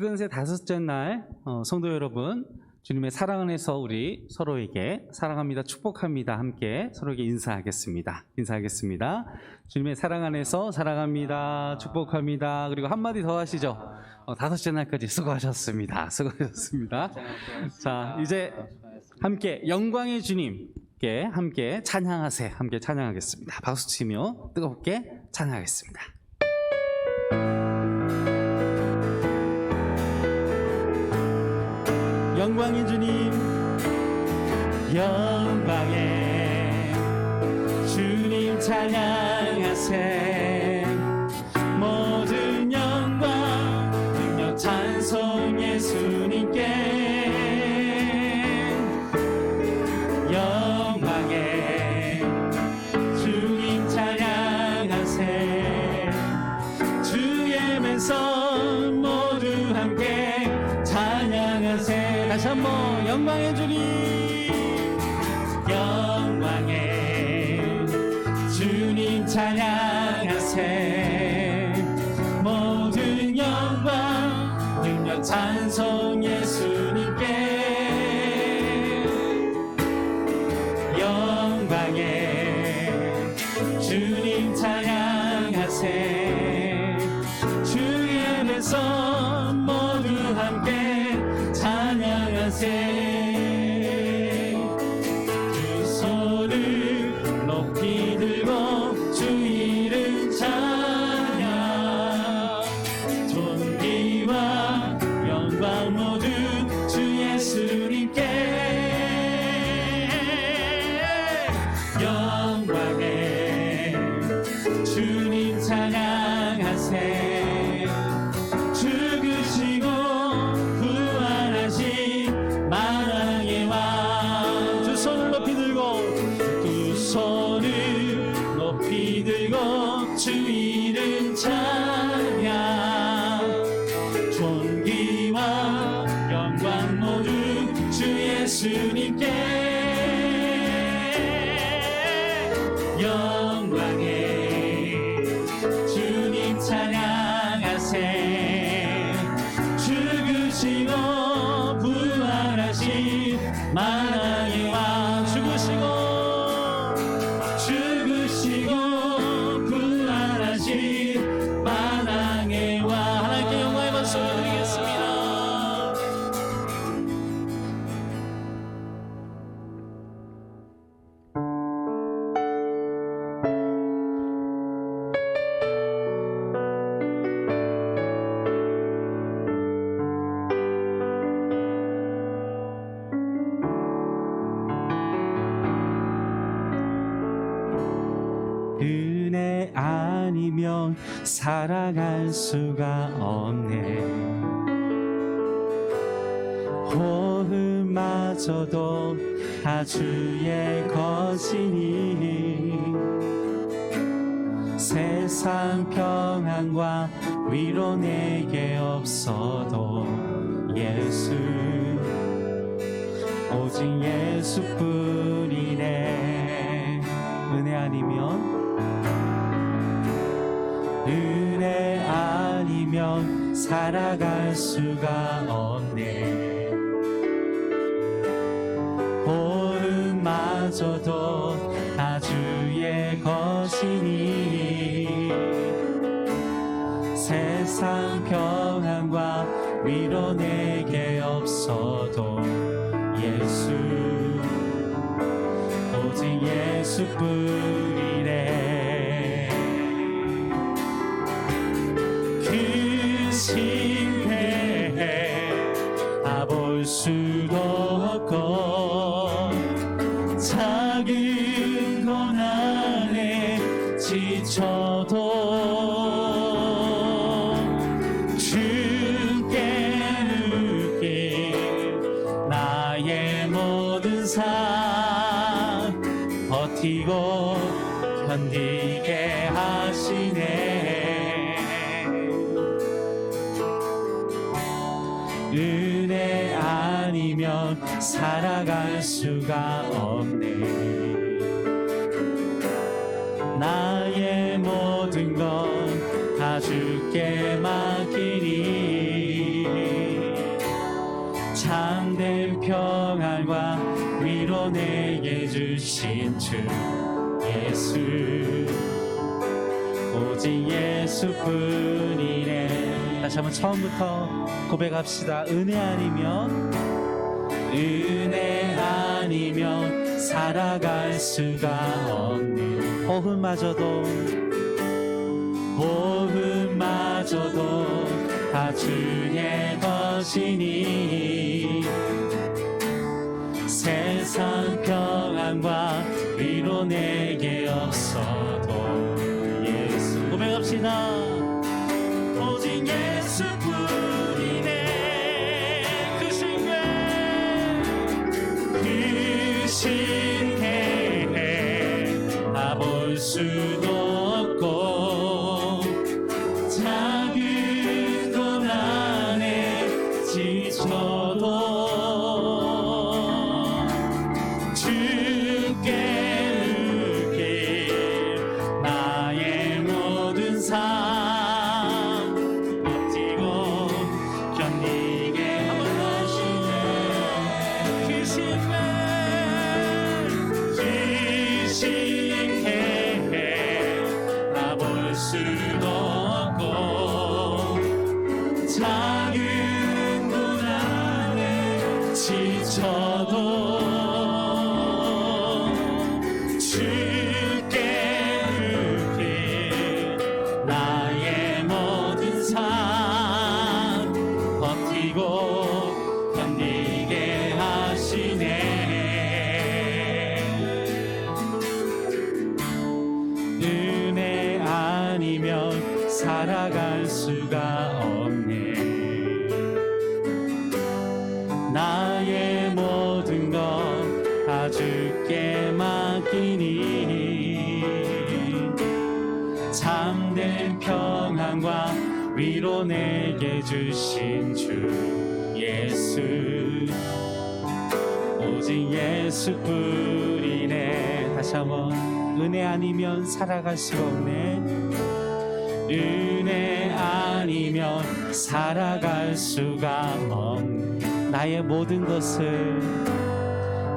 advent의 다섯째 날 성도 여러분, 주님의 사랑 안에서 우리 서로에게 사랑합니다, 축복합니다 함께 서로에게 인사하겠습니다. 주님의 사랑 안에서 사랑합니다, 축복합니다. 그리고 한마디 더 하시죠. 다섯째 날까지 수고하셨습니다. 자, 이제 함께 영광의 주님께 함께 찬양하세요. 함께 찬양하겠습니다. 박수 치며 뜨겁게 찬양하겠습니다. 영광의 주님, 영광의 주님 찬양하세. 모든 영광 능력 찬송 예수님께. 영광의 주님 찬양하세. 주의 맨손 모두 함께 찬양하세. 다시 한번 영광의 주님, 영광의 주님 찬양하세. 모든 영광 능력 찬송 예수님께. 영광의 주님 찬양하세. 주의 맨손 모두 함께 찬양하세. 두 손을 높이 들고 주 이름 찬양. 존귀와 영광 모두 주 예수님께. 영광의 주님 찬양하세. 죽으시고 부활하신 만왕의 왕. 두 손을 높이 들고, 두 손을 높이 들고 주 이름 찬양. 존귀와 영광 모두 주 예수님께. 영광의 주님 찬양하세. 죽으시고 부활하신 만왕의 왕. 죽으시고 부활하신 만왕의 왕. 하나님께 영광의 박수 드리겠습니다. 은혜 아니면 살아갈 수가 없네. 호흡마저도 다 주의 것이니. 세상 평안과 위로 내게 없어도 예수, 오직 예수뿐이네. 은혜 아니면 살아갈 수가 없네. 호흡마저도 다 주의 것이니. 세상 평안과 위로 내게 없어도 예수, 오직 예수뿐이네. 그 심해 가볼 수도 없고 작은 고난에 지쳐도 주께 느낀 나의 모든 삶 버티고 견디게 하시네. 은혜 아니면 살아갈 수가 없네. 나의 모든 건 다 주께 맡기니. 주신 주 예수 오직 예수뿐이네. 다시 한번 처음부터 고백합시다. 은혜 아니면 살아갈 수가 없네. 호흡마저도 다 주의 것이니 세상 평안과 위로 내게 없어도 예수 고백합시다. 오직 예수뿐이네. 그 신께 다 볼 수도 없고 작은 고난에 지쳐도 살아갈 수가 없네. 나의 모든 것 다 주께 맡기니 참된 평안과 위로 내게 주신 주 예수 오직 예수뿐이네. 다시 한번 은혜 아니면 살아갈 수가 없네. 은혜 아니면 살아갈 수가 없네.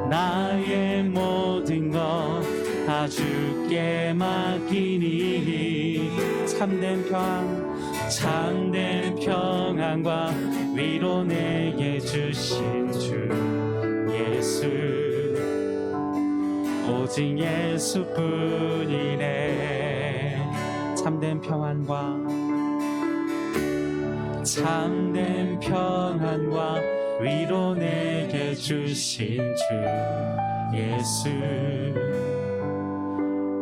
나의 모든 것 다 주께 맡기니 참된 평안과 위로 내게 주신 주 예수 오직 예수뿐이네. 참된 평안과 위로 내게 주신 주 예수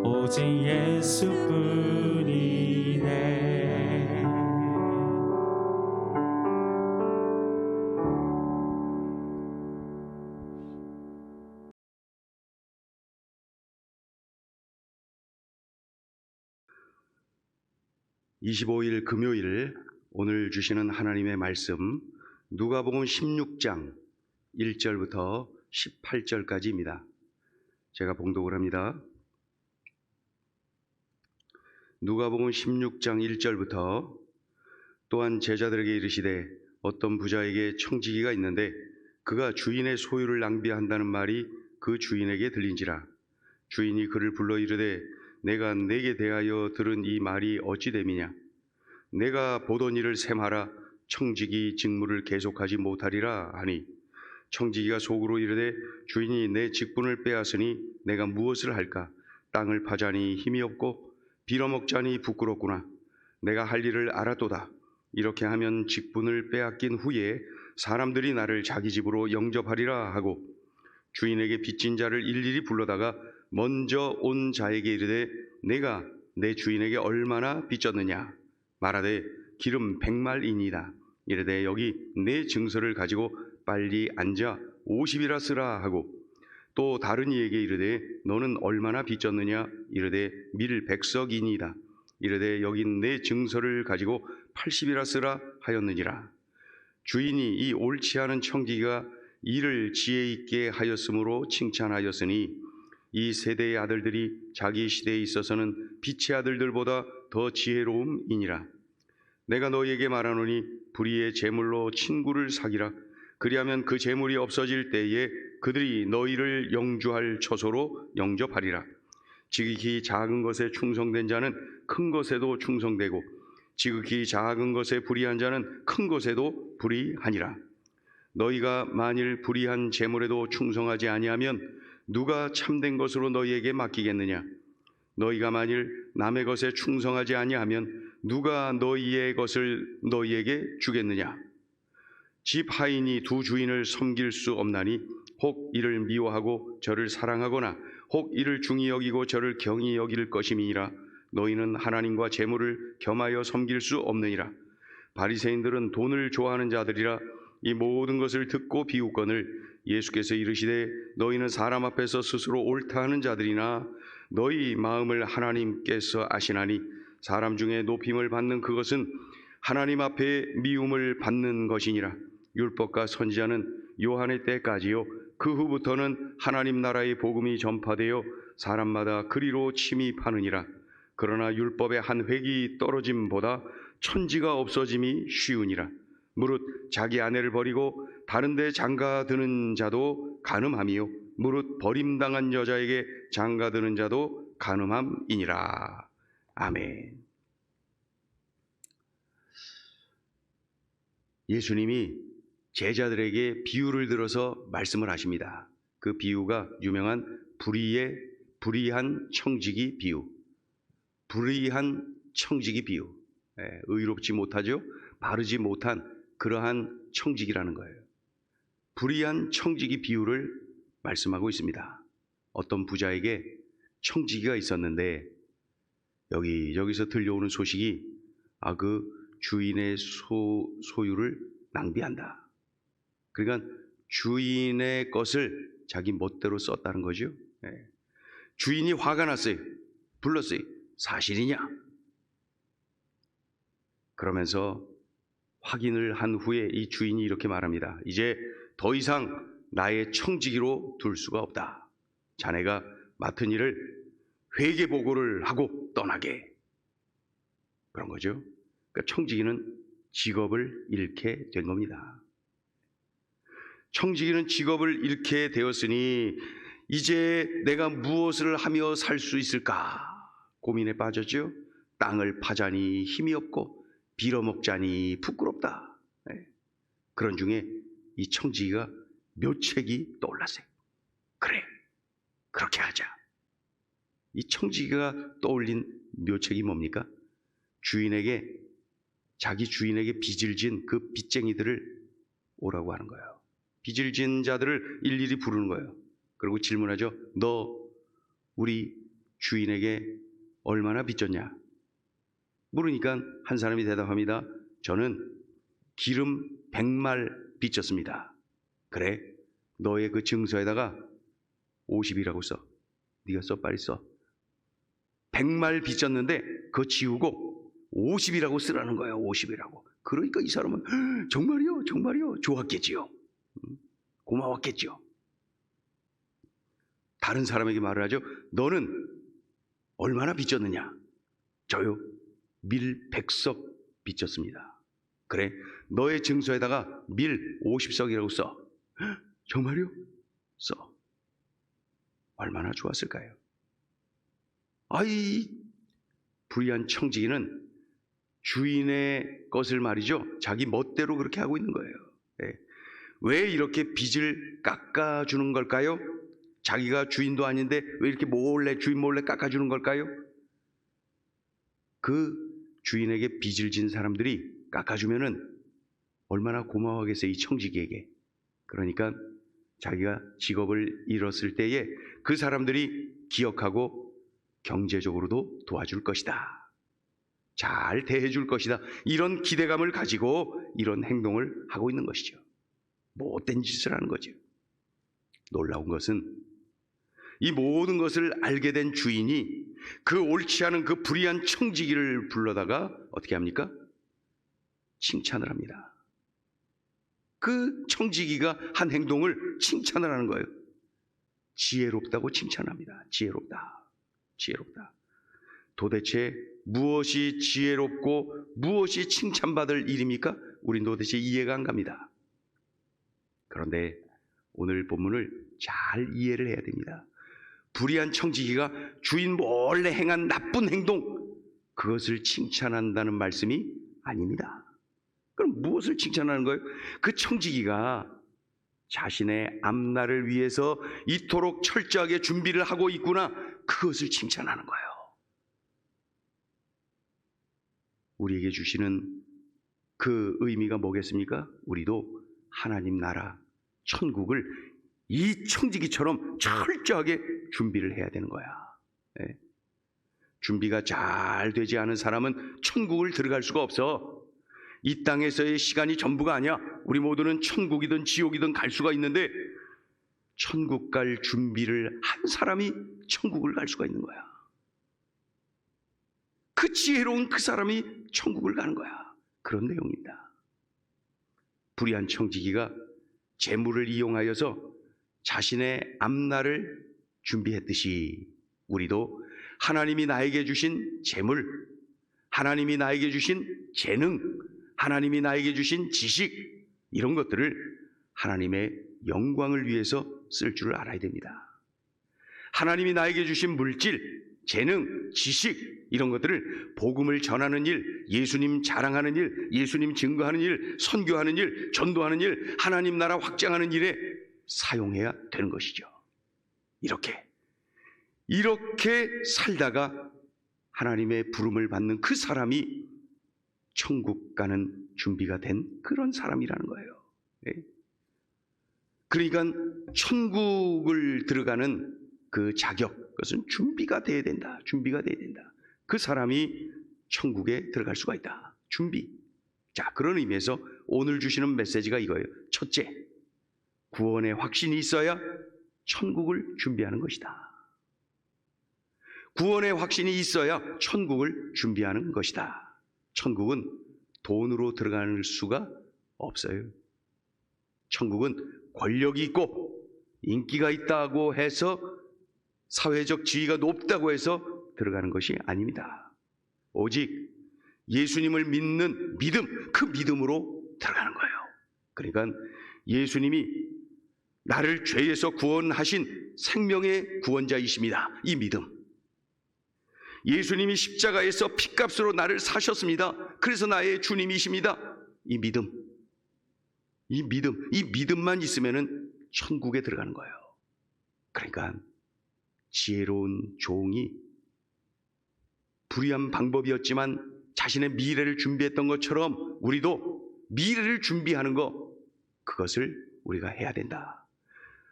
오직 예수뿐이네. (25일) 금요일 오늘 주시는 하나님의 말씀 누가복음 16장 1절부터 18절까지입니다. 제가 봉독을 합니다. 누가복음 16장 1절부터 또한 제자들에게 이르시되 어떤 부자에게 청지기가 있는데 그가 주인의 소유를 낭비한다는 말이 그 주인에게 들린지라. 주인이 그를 불러 이르되 내가 네게 대하여 들은 이 말이 어찌 됨이냐. 내가 보던 일을 셈하라. 청지기 직무를 계속하지 못하리라 하니 청지기가 속으로 이르되 주인이 내 직분을 빼앗으니 내가 무엇을 할까. 땅을 파자니 힘이 없고 빌어먹자니 부끄럽구나. 내가 할 일을 알았도다. 이렇게 하면 직분을 빼앗긴 후에 사람들이 나를 자기 집으로 영접하리라 하고 주인에게 빚진 자를 일일이 불러다가 먼저 온 자에게 이르되 내가 내 주인에게 얼마나 빚졌느냐. 말하되 기름 100말이니이다. 이르되 여기 내 증서를 가지고 빨리 앉아 50이라 쓰라 하고 또 다른 이에게 이르되 너는 얼마나 빚졌느냐. 이르되 밀 100석이니이다. 이르되 여기 내 증서를 가지고 80이라 쓰라 하였느니라. 주인이 이 옳지 않은 청지기가 일을 지혜 있게 하였으므로 칭찬하였으니 이 세대의 아들들이 자기 시대에 있어서는 빛의 아들들보다 더 지혜로움이니라. 내가 너희에게 말하노니 불의의 재물로 친구를 사기라. 그리하면 그 재물이 없어질 때에 그들이 너희를 영주할 처소로 영접하리라. 지극히 작은 것에 충성된 자는 큰 것에도 충성되고 지극히 작은 것에 불의한 자는 큰 것에도 불의하니라. 너희가 만일 불의한 재물에도 충성하지 아니하면 누가 참된 것으로 너희에게 맡기겠느냐? 너희가 만일 남의 것에 충성하지 아니하면 누가 너희의 것을 너희에게 주겠느냐? 집 하인이 두 주인을 섬길 수 없나니 혹 이를 미워하고 저를 사랑하거나 혹 이를 중히 여기고 저를 경히 여길 것임이니라. 너희는 하나님과 재물을 겸하여 섬길 수 없느니라. 바리새인들은 돈을 좋아하는 자들이라. 이 모든 것을 듣고 비웃거늘 예수께서 이르시되 너희는 사람 앞에서 스스로 옳다 하는 자들이나 너희 마음을 하나님께서 아시나니 사람 중에 높임을 받는 그것은 하나님 앞에 미움을 받는 것이니라. 율법과 선지자는 요한의 때까지요 그 후부터는 하나님 나라의 복음이 전파되어 사람마다 그리로 침입하느니라. 그러나 율법의 한 획이 떨어짐보다 천지가 없어짐이 쉬우니라. 무릇 자기 아내를 버리고 다른 데 장가드는 자도 간음함이요 무릇 버림당한 여자에게 장가드는 자도 간음함이니라. 아멘. 예수님이 제자들에게 비유를 들어서 말씀을 하십니다. 그 비유가 유명한 불의한 청지기 비유. 불의한 청지기 비유. 의롭지 못하죠? 바르지 못한 그러한 청지기라는 거예요. 불의한 청지기 비유를 말씀하고 있습니다. 어떤 부자에게 청지기가 있었는데 여기서 들려오는 소식이 그 주인의 소유를 낭비한다. 그러니까 주인의 것을 자기 멋대로 썼다는 거죠. 주인이 화가 났어요. 불렀어요. 사실이냐? 그러면서 확인을 한 후에 이 주인이 이렇게 말합니다. 이제 더 이상 나의 청지기로 둘 수가 없다. 자네가 맡은 일을 회계 보고를 하고 떠나게. 그런 거죠. 그러니까 청지기는 직업을 잃게 된 겁니다. 청지기는 직업을 잃게 되었으니 이제 내가 무엇을 하며 살 수 있을까 고민에 빠졌죠. 땅을 파자니 힘이 없고 빌어먹자니 부끄럽다. 그런 중에 이 청지기가 묘책이 떠올랐어요. 그래, 그렇게 하자. 이 청지기가 떠올린 묘책이 뭡니까? 자기 주인에게 빚을 진 그 빚쟁이들을 오라고 하는 거예요. 빚을 진 자들을 일일이 부르는 거예요. 그리고 질문하죠. 너 우리 주인에게 얼마나 빚졌냐? 물으니까 한 사람이 대답합니다. 저는 기름 100말 빚졌습니다. 그래, 너의 그 증서에다가 50이라고 써. 네가 써, 빨리 써. 100말 빚졌는데 그거 지우고 50이라고 쓰라는 거예요. 50이라고. 그러니까 이 사람은 정말이요, 정말이요, 좋았겠지요. 고마웠겠지요. 다른 사람에게 말을 하죠. 너는 얼마나 빚졌느냐? 저요, 밀 100석 빚졌습니다. 그래, 너의 증서에다가 밀 50석이라고 써. 정말요? 써. 얼마나 좋았을까요? 이 불의한 청지기는 주인의 것을 말이죠, 자기 멋대로 그렇게 하고 있는 거예요. 왜 이렇게 빚을 깎아주는 걸까요? 자기가 주인도 아닌데 왜 이렇게 주인 몰래 깎아주는 걸까요? 그 주인에게 빚을 진 사람들이 깎아주면은 얼마나 고마워하겠어요, 이 청지기에게. 그러니까 자기가 직업을 잃었을 때에 그 사람들이 기억하고 경제적으로도 도와줄 것이다. 잘 대해줄 것이다. 이런 기대감을 가지고 이런 행동을 하고 있는 것이죠. 못된 짓을 하는 거죠. 놀라운 것은 이 모든 것을 알게 된 주인이 그 옳지 않은 그 불의한 청지기를 불러다가 어떻게 합니까? 칭찬을 합니다. 그 청지기가 한 행동을 칭찬을 하는 거예요. 지혜롭다고 칭찬합니다. 지혜롭다. 지혜롭다. 도대체 무엇이 지혜롭고 무엇이 칭찬받을 일입니까? 우린 도대체 이해가 안 갑니다. 그런데 오늘 본문을 잘 이해를 해야 됩니다. 불의한 청지기가 주인 몰래 행한 나쁜 행동, 그것을 칭찬한다는 말씀이 아닙니다. 그럼 무엇을 칭찬하는 거예요? 그 청지기가 자신의 앞날을 위해서 이토록 철저하게 준비를 하고 있구나, 그것을 칭찬하는 거예요. 우리에게 주시는 그 의미가 뭐겠습니까? 우리도 하나님 나라, 천국을 이 청지기처럼 철저하게 준비를 해야 되는 거야. 네. 준비가 잘 되지 않은 사람은 천국을 들어갈 수가 없어. 이 땅에서의 시간이 전부가 아니야. 우리 모두는 천국이든 지옥이든 갈 수가 있는데, 천국 갈 준비를 한 사람이 천국을 갈 수가 있는 거야. 그 지혜로운 그 사람이 천국을 가는 거야. 그런 내용입니다. 불의한 청지기가 재물을 이용하여서 자신의 앞날을 준비했듯이, 우리도 하나님이 나에게 주신 재물, 하나님이 나에게 주신 재능, 하나님이 나에게 주신 지식, 이런 것들을 하나님의 영광을 위해서 쓸 줄 알아야 됩니다. 하나님이 나에게 주신 물질, 재능, 지식, 이런 것들을 복음을 전하는 일, 예수님 자랑하는 일, 예수님 증거하는 일, 선교하는 일, 전도하는 일, 하나님 나라 확장하는 일에 사용해야 되는 것이죠. 이렇게 살다가 하나님의 부름을 받는 그 사람이 천국 가는 준비가 된 그런 사람이라는 거예요. 그러니까 천국을 들어가는 그 자격, 그것은 준비가 돼야 된다. 준비가 돼야 된다. 그 사람이 천국에 들어갈 수가 있다. 준비. 자, 그런 의미에서 오늘 주시는 메시지가 이거예요. 첫째, 구원의 확신이 있어야 천국을 준비하는 것이다. 구원의 확신이 있어야 천국을 준비하는 것이다. 천국은 돈으로 들어갈 수가 없어요. 천국은 권력이 있고 인기가 있다고 해서, 사회적 지위가 높다고 해서 들어가는 것이 아닙니다. 오직 예수님을 믿는 믿음, 그 믿음으로 들어가는 거예요. 그러니까 예수님이 나를 죄에서 구원하신 생명의 구원자이십니다. 이 믿음. 예수님이 십자가에서 핏값으로 나를 사셨습니다. 그래서 나의 주님이십니다. 이 믿음. 이 믿음만 있으면은 천국에 들어가는 거예요. 그러니까 지혜로운 종이 불의한 방법이었지만 자신의 미래를 준비했던 것처럼 우리도 미래를 준비하는 것, 그것을 우리가 해야 된다.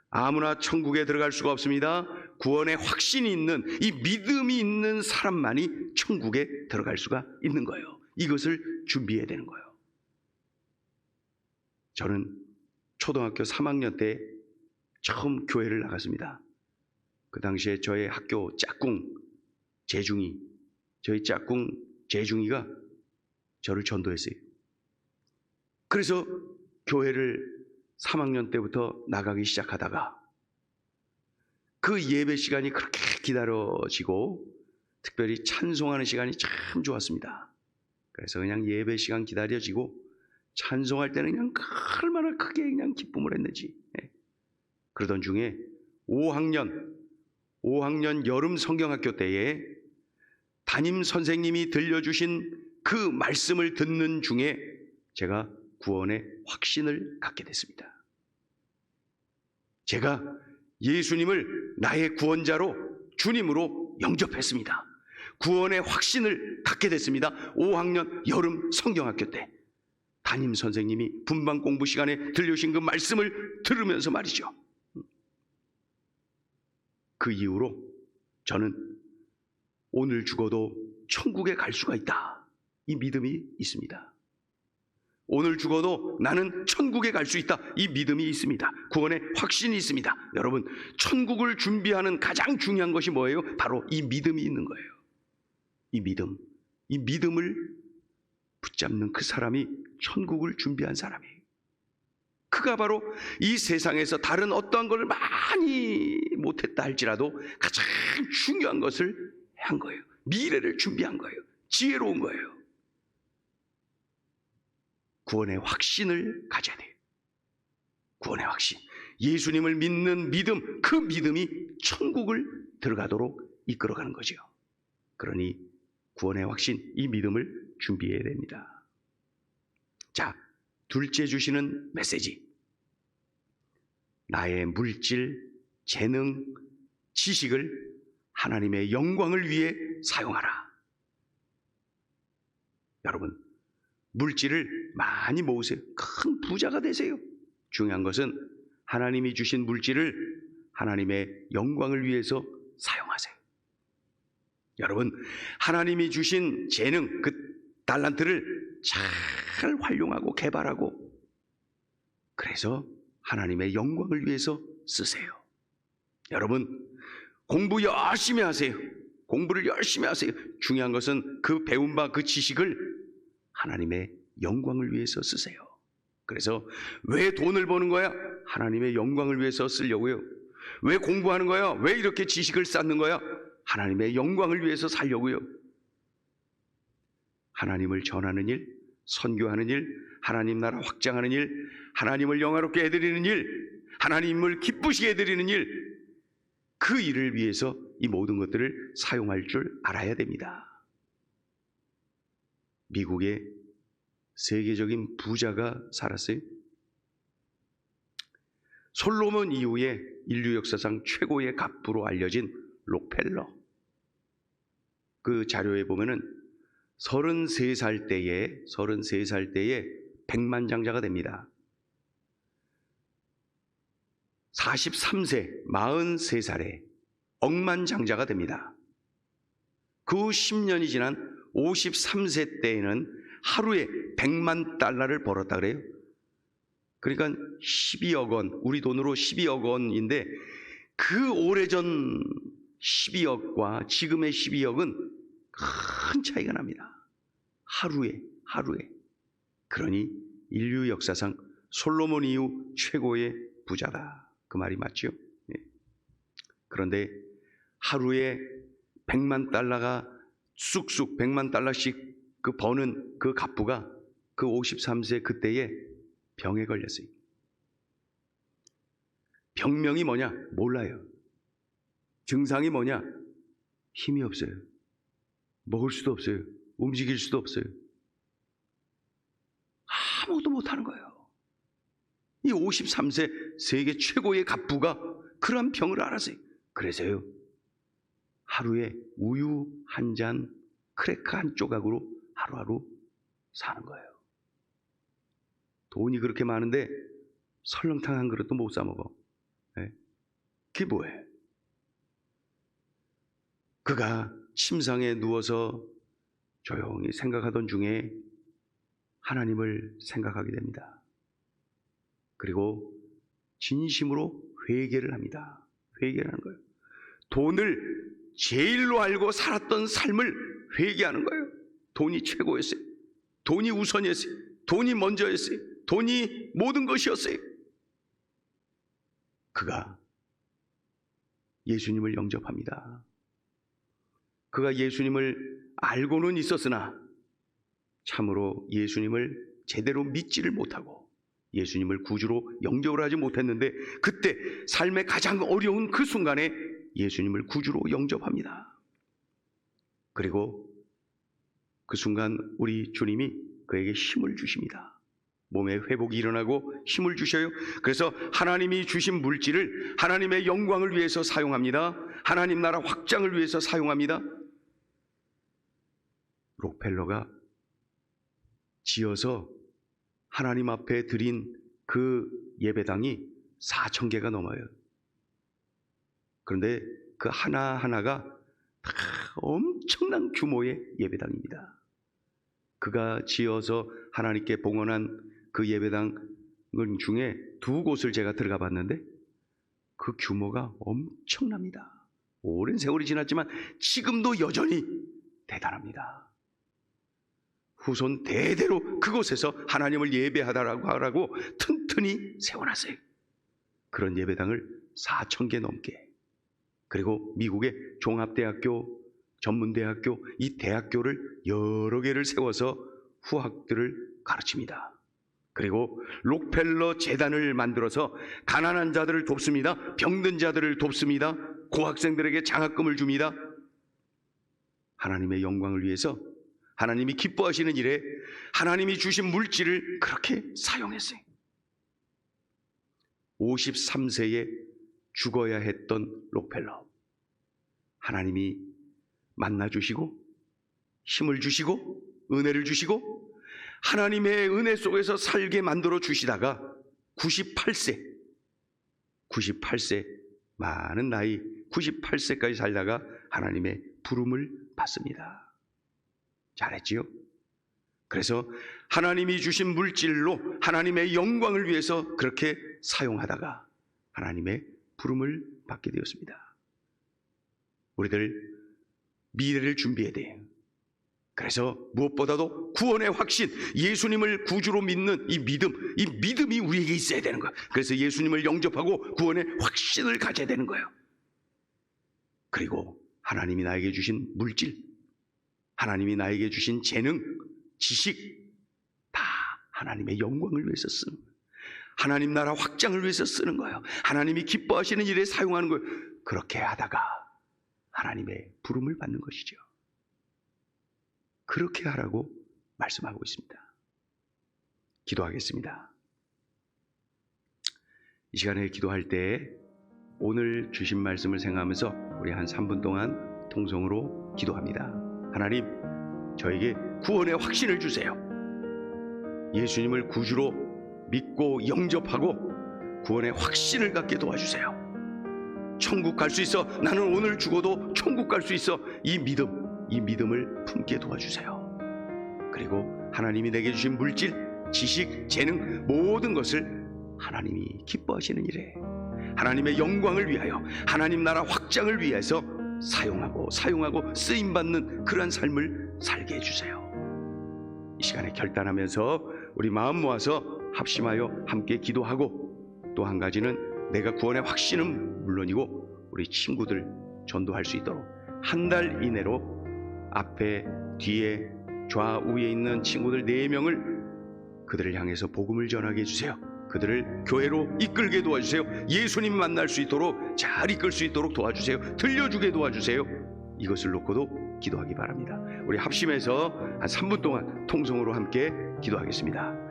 아무나 천국에 들어갈 수가 없습니다. 구원의 확신이 있는, 이 믿음이 있는 사람만이 천국에 들어갈 수가 있는 거예요. 이것을 준비해야 되는 거예요. 저는 초등학교 3학년 때 처음 교회를 나갔습니다. 그 당시에 저의 학교 짝꿍 재중이, 저희 짝꿍 재중이가 저를 전도했어요. 그래서 교회를 3학년 때부터 나가기 시작하다가 그 예배 시간이 그렇게 기다려지고, 특별히 찬송하는 시간이 참 좋았습니다. 그래서 그냥 예배 시간 기다려지고 찬송할 때는 그냥 얼마나 크게 그냥 기쁨을 했는지. 그러던 중에 5학년 여름 성경학교 때에 담임 선생님이 들려주신 그 말씀을 듣는 중에 제가 구원의 확신을 갖게 됐습니다. 제가 예수님을 나의 구원자로, 주님으로 영접했습니다. 구원의 확신을 갖게 됐습니다. 5학년 여름 성경학교 때 담임 선생님이 분반 공부 시간에 들려주신 그 말씀을 들으면서 말이죠. 그 이후로 저는 오늘 죽어도 천국에 갈 수가 있다. 이 믿음이 있습니다. 오늘 죽어도 나는 천국에 갈 수 있다. 이 믿음이 있습니다. 구원의 확신이 있습니다. 여러분, 천국을 준비하는 가장 중요한 것이 뭐예요? 바로 이 믿음이 있는 거예요. 이 믿음을 붙잡는 그 사람이 천국을 준비한 사람이에요. 그가 바로 이 세상에서 다른 어떠한 걸 많이 못했다 할지라도 가장 중요한 것을 한 거예요. 미래를 준비한 거예요. 지혜로운 거예요. 구원의 확신을 가져야 돼요. 구원의 확신. 예수님을 믿는 믿음, 그 믿음이 천국을 들어가도록 이끌어가는 거죠. 그러니 구원의 확신, 이 믿음을 준비해야 됩니다. 자, 둘째 주시는 메시지. 나의 물질, 재능, 지식을 하나님의 영광을 위해 사용하라. 여러분, 물질을 많이 모으세요. 큰 부자가 되세요. 중요한 것은 하나님이 주신 물질을 하나님의 영광을 위해서 사용하세요. 여러분, 하나님이 주신 재능, 그 달란트를 잘 활용하고 개발하고, 그래서 하나님의 영광을 위해서 쓰세요. 여러분, 공부 열심히 하세요. 공부를 열심히 하세요. 중요한 것은 그 배운 바 그 지식을 하나님의 영광을 위해서 쓰세요. 그래서 왜 돈을 버는 거야? 하나님의 영광을 위해서 쓰려고요. 왜 공부하는 거야? 왜 이렇게 지식을 쌓는 거야? 하나님의 영광을 위해서 살려고요. 하나님을 전하는 일, 선교하는 일, 하나님 나라 확장하는 일, 하나님을 영화롭게 해드리는 일, 하나님을 기쁘시게 해드리는 일, 그 일을 위해서 이 모든 것들을 사용할 줄 알아야 됩니다. 미국에 세계적인 부자가 살았어요. 솔로몬 이후에 인류 역사상 최고의 갑부로 알려진 록펠러. 그 자료에 보면은 33살 때에 백만장자가 됩니다. 43세, 43살에 억만장자가 됩니다. 그 10년이 지난 53세 때에는 하루에 100만 달러를 벌었다 그래요. 그러니까 12억 원, 우리 돈으로 12억 원인데 그 오래전 12억과 지금의 12억은 큰 차이가 납니다. 하루에. 그러니 인류 역사상 솔로몬 이후 최고의 부자다. 그 말이 맞죠? 그런데 하루에 100만 달러가 쑥쑥 100만 달러씩 그 버는 그 갑부가 그 53세 그때에 병에 걸렸어요. 병명이 뭐냐? 몰라요. 증상이 뭐냐? 힘이 없어요. 먹을 수도 없어요. 움직일 수도 없어요. 아무것도 못하는 거예요. 이 53세 세계 최고의 갑부가 그런 병을 알았어요. 그래서요, 하루에 우유 한 잔, 크래커 한 조각으로 하루하루 사는 거예요. 돈이 그렇게 많은데 설렁탕 한 그릇도 못 사 먹어. 그게 뭐예요? 그가 침상에 누워서 조용히 생각하던 중에 하나님을 생각하게 됩니다. 그리고 진심으로 회개를 합니다. 회개를 하는 거예요. 돈을 제일로 알고 살았던 삶을 회개하는 거예요. 돈이 최고였어요. 돈이 우선이었어요. 돈이 먼저였어요. 돈이 모든 것이었어요. 그가 예수님을 영접합니다. 그가 예수님을 알고는 있었으나 참으로 예수님을 제대로 믿지를 못하고 예수님을 구주로 영접을 하지 못했는데, 그때 삶의 가장 어려운 그 순간에 예수님을 구주로 영접합니다. 그리고 그 순간 우리 주님이 그에게 힘을 주십니다. 몸에 회복이 일어나고 힘을 주셔요. 그래서 하나님이 주신 물질을 하나님의 영광을 위해서 사용합니다. 하나님 나라 확장을 위해서 사용합니다. 록펠러가 지어서 하나님 앞에 드린 그 예배당이 4,000개가 넘어요. 그런데 그 하나하나가 다 엄청난 규모의 예배당입니다. 그가 지어서 하나님께 봉헌한 그 예배당 중에 2곳을 제가 들어가 봤는데 그 규모가 엄청납니다. 오랜 세월이 지났지만 지금도 여전히 대단합니다. 후손 대대로 그곳에서 하나님을 예배하다라고 하라고 튼튼히 세워놨어요. 그런 예배당을 4,000개 넘게. 그리고 미국의 종합대학교, 전문대학교, 이 대학교를 여러 개를 세워서 후학들을 가르칩니다. 그리고 록펠러 재단을 만들어서 가난한 자들을 돕습니다. 병든 자들을 돕습니다. 고학생들에게 장학금을 줍니다. 하나님의 영광을 위해서, 하나님이 기뻐하시는 일에 하나님이 주신 물질을 그렇게 사용했어요. 53세에 죽어야 했던 록펠러, 하나님이 만나주시고 힘을 주시고 은혜를 주시고 하나님의 은혜 속에서 살게 만들어 주시다가 98세 많은 나이 98세까지 살다가 하나님의 부름을 받습니다. 잘했지요? 그래서 하나님이 주신 물질로 하나님의 영광을 위해서 그렇게 사용하다가 하나님의 부름을 받게 되었습니다. 우리들 미래를 준비해야 돼요. 그래서 무엇보다도 구원의 확신, 예수님을 구주로 믿는 이 믿음이 우리에게 있어야 되는 거예요. 그래서 예수님을 영접하고 구원의 확신을 가져야 되는 거예요. 그리고 하나님이 나에게 주신 물질, 하나님이 나에게 주신 재능, 지식 다 하나님의 영광을 위해서 쓰는 거예요. 하나님 나라 확장을 위해서 쓰는 거예요. 하나님이 기뻐하시는 일에 사용하는 거예요. 그렇게 하다가 하나님의 부름을 받는 것이죠. 그렇게 하라고 말씀하고 있습니다. 기도하겠습니다. 이 시간에 기도할 때 오늘 주신 말씀을 생각하면서 우리 한 3분 동안 통성으로 기도합니다. 하나님, 저에게 구원의 확신을 주세요. 예수님을 구주로 믿고 영접하고 구원의 확신을 갖게 도와주세요. 천국 갈 수 있어. 나는 오늘 죽어도 천국 갈 수 있어. 이 믿음을 품게 도와주세요. 그리고 하나님이 내게 주신 물질, 지식, 재능 모든 것을 하나님이 기뻐하시는 일에 하나님의 영광을 위하여 하나님 나라 확장을 위해서 사용하고 쓰임받는 그러한 삶을 살게 해주세요. 이 시간에 결단하면서 우리 마음 모아서 합심하여 함께 기도하고, 또 한 가지는 내가 구원의 확신은 물론이고 우리 친구들 전도할 수 있도록 한 달 이내로 앞에, 뒤에, 좌우에 있는 친구들 4명을 그들을 향해서 복음을 전하게 해주세요. 그들을 교회로 이끌게 도와주세요. 예수님 만날 수 있도록 잘 이끌 수 있도록 도와주세요. 들려주게 도와주세요. 이것을 놓고도 기도하기 바랍니다. 우리 합심해서 한 3분 동안 통성으로 함께 기도하겠습니다.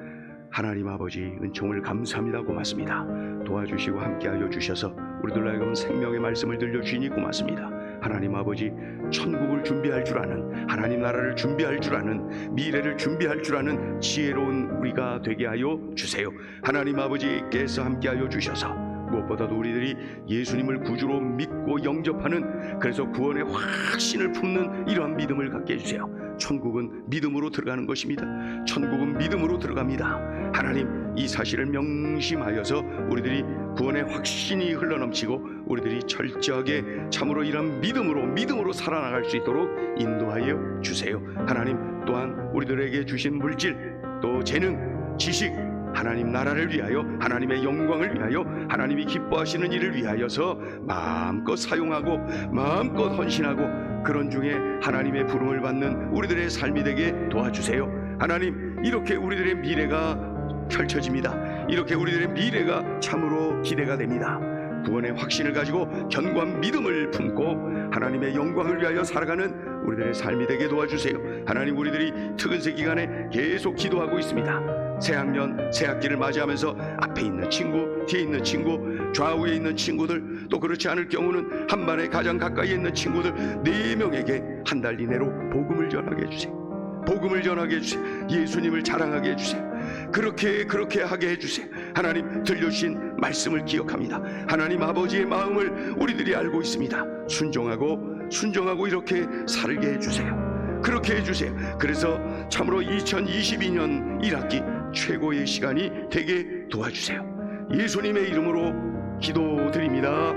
하나님 아버지, 은총을 감사합니다. 고맙습니다. 도와주시고 함께하여 주셔서 우리들 하여금 생명의 말씀을 들려주시니 고맙습니다. 하나님 아버지, 천국을 준비할 줄 아는, 하나님 나라를 준비할 줄 아는, 미래를 준비할 줄 아는 지혜로운 우리가 되게 하여 주세요. 하나님 아버지께서 함께하여 주셔서 무엇보다도 우리들이 예수님을 구주로 믿고 영접하는, 그래서 구원의 확신을 품는 이러한 믿음을 갖게 해주세요. 천국은 믿음으로 들어가는 것입니다. 천국은 믿음으로 들어갑니다. 하나님, 이 사실을 명심하여서 우리들이 구원의 확신이 흘러넘치고 우리들이 철저하게 참으로 이런 믿음으로 살아나갈 수 있도록 인도하여 주세요. 하나님, 또한 우리들에게 주신 물질, 또 재능, 지식, 하나님 나라를 위하여, 하나님의 영광을 위하여, 하나님이 기뻐하시는 일을 위하여서 마음껏 사용하고 마음껏 헌신하고, 그런 중에 하나님의 부름을 받는 우리들의 삶이 되게 도와주세요. 하나님, 이렇게 우리들의 미래가 펼쳐집니다. 이렇게 우리들의 미래가 참으로 기대가 됩니다. 구원의 확신을 가지고 견고한 믿음을 품고 하나님의 영광을 위하여 살아가는 우리들의 삶이 되게 도와주세요. 하나님, 우리들이 특은세 기간에 계속 기도하고 있습니다. 새학년, 새학기를 맞이하면서 앞에 있는 친구, 뒤에 있는 친구, 좌우에 있는 친구들, 또 그렇지 않을 경우는 한반에 가장 가까이에 있는 친구들 4명에게 한 달 이내로 복음을 전하게 해주세요. 복음을 전하게 해주세요. 예수님을 자랑하게 해주세요. 그렇게 하게 해주세요. 하나님, 들려주신 말씀을 기억합니다. 하나님 아버지의 마음을 우리들이 알고 있습니다. 순종하고 이렇게 살게 해주세요. 그렇게 해주세요. 그래서 참으로 2022년 1학기 최고의 시간이 되게 도와주세요. 예수님의 이름으로 기도드립니다.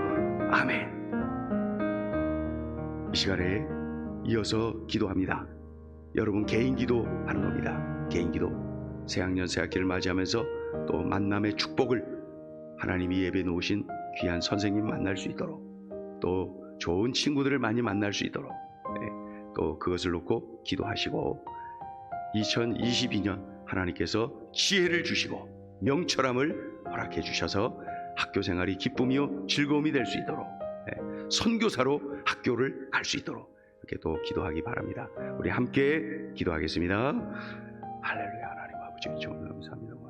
아멘. 이 시간에 이어서 기도합니다. 여러분 개인 기도하는 겁니다. 개인 기도. 새학년 새학기를 맞이하면서 또 만남의 축복을, 하나님이 예배에 놓으신 귀한 선생님 만날 수 있도록, 또 좋은 친구들을 많이 만날 수 있도록, 또 그것을 놓고 기도하시고, 2022년 하나님께서 지혜를 주시고 명철함을 허락해 주셔서 학교 생활이 기쁨이요 즐거움이 될 수 있도록 선교사로 학교를 갈 수 있도록 이렇게 또 기도하기 바랍니다. 우리 함께 기도하겠습니다. 할렐루야. 하나님 아버지 정말 감사합니다.